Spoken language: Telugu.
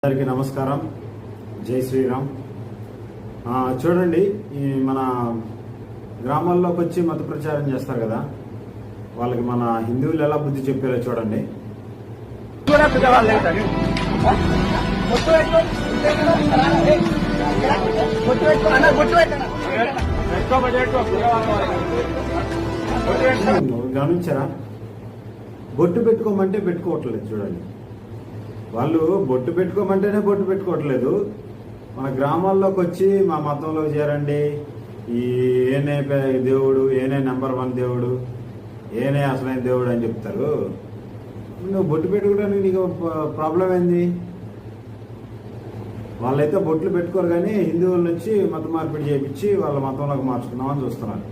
అందరికీ నమస్కారం. జై శ్రీరామ్. చూడండి, ఈ మన గ్రామాల్లోకి వచ్చి మత ప్రచారం చేస్తారు కదా, వాళ్ళకి మన హిందువులు ఎలా బుద్ధి చెప్పారో చూడండి. గమనించారా? బొట్టు పెట్టుకోమంటే పెట్టుకోవట్లేదు. చూడండి, వాళ్ళు బొట్టు పెట్టుకోమంటేనే బొట్టు పెట్టుకోవట్లేదు. మన గ్రామాల్లోకి వచ్చి మా మతంలో చేరండి, ఈ ఏనే దేవుడు, ఏనే నెంబర్ 1 దేవుడు, ఏనే అసలైన దేవుడు అని చెప్తారు. నువ్వు బొట్టు పెట్టుకోవడానికి నీకు ప్రాబ్లం ఏంది? వాళ్ళైతే బొట్లు పెట్టుకోరు, కానీ హిందువుల నుంచి మత మార్పిడి చేయించి వాళ్ళ మతంలోకి మార్చుకున్నామని చూస్తున్నారు.